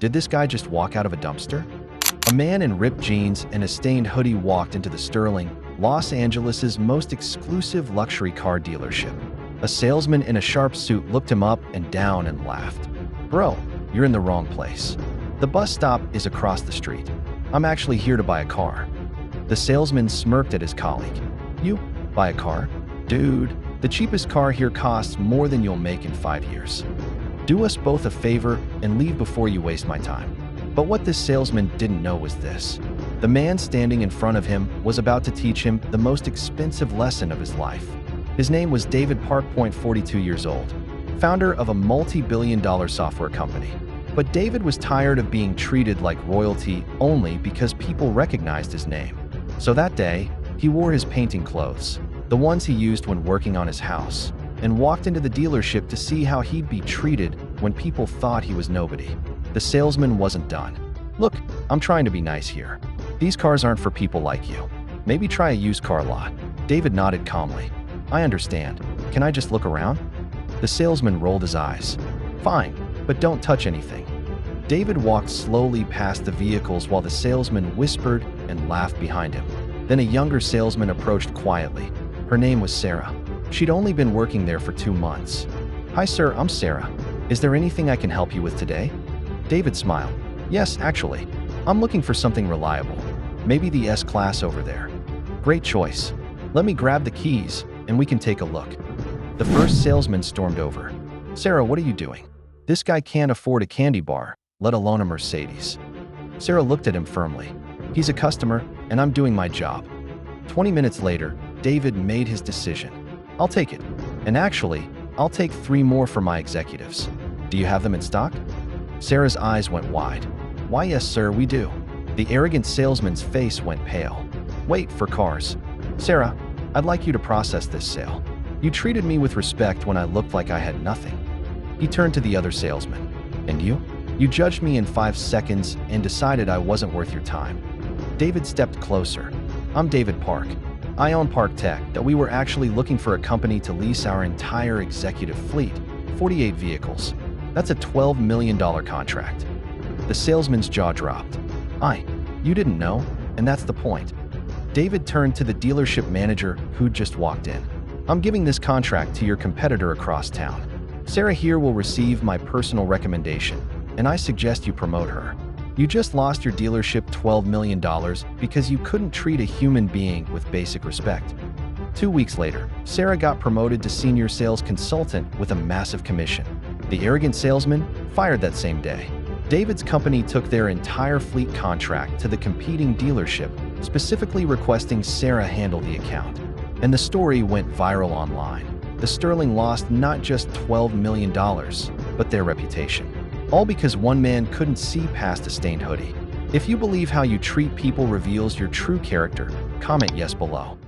Did this guy just walk out of a dumpster? A man in ripped jeans and a stained hoodie walked into the Sterling, Los Angeles' most exclusive luxury car dealership. A salesman in a sharp suit looked him up and down and laughed. "Bro, you're in the wrong place. The bus stop is across the street. I'm actually here to buy a car." The salesman smirked at his colleague. "You buy a car? Dude, the cheapest car here costs more than you'll make in 5 years. Do us both a favor and leave before you waste my time." But what this salesman didn't know was this. The man standing in front of him was about to teach him the most expensive lesson of his life. His name was David Park, 42 years old, founder of a multi-billion-dollar software company. But David was tired of being treated like royalty only because people recognized his name. So that day, he wore his painting clothes, the ones he used when working on his house, and walked into the dealership to see how he'd be treated when people thought he was nobody. The salesman wasn't done. "Look, I'm trying to be nice here. These cars aren't for people like you. Maybe try a used car lot." David nodded calmly. "I understand. Can I just look around?" The salesman rolled his eyes. "Fine, but don't touch anything." David walked slowly past the vehicles while the salesman whispered and laughed behind him. Then a younger salesman approached quietly. Her name was Sarah. She'd only been working there for 2 months. "Hi sir, I'm Sarah. Is there anything I can help you with today?" David smiled. "Yes, actually. I'm looking for something reliable. Maybe the S-Class over there." "Great choice. Let me grab the keys and we can take a look." The first salesman stormed over. "Sarah, what are you doing? This guy can't afford a candy bar, let alone a Mercedes." Sarah looked at him firmly. "He's a customer and I'm doing my job." 20 minutes later, David made his decision. "I'll take it. And actually, I'll take 3 more for my executives. Do you have them in stock?" Sarah's eyes went wide. "Why, yes, sir, we do." The arrogant salesman's face went pale. "Wait, for cars. Sarah, I'd like you to process this sale. You treated me with respect when I looked like I had nothing." He turned to the other salesman. "And you? You judged me in 5 seconds and decided I wasn't worth your time." David stepped closer. "I'm David Park. I own Park Tech, that we were actually looking for a company to lease our entire executive fleet, 48 vehicles. That's a $12 million contract." The salesman's jaw dropped. You didn't know, and that's the point." David turned to the dealership manager who'd just walked in. "I'm giving this contract to your competitor across town. Sarah here will receive my personal recommendation, and I suggest you promote her. You just lost your dealership $12 million because you couldn't treat a human being with basic respect." 2 weeks later, Sarah got promoted to senior sales consultant with a massive commission. The arrogant salesman fired that same day. David's company took their entire fleet contract to the competing dealership, specifically requesting Sarah handle the account. And the story went viral online. The Sterling lost not just $12 million, but their reputation. All because one man couldn't see past a stained hoodie. If you believe how you treat people reveals your true character, comment yes below.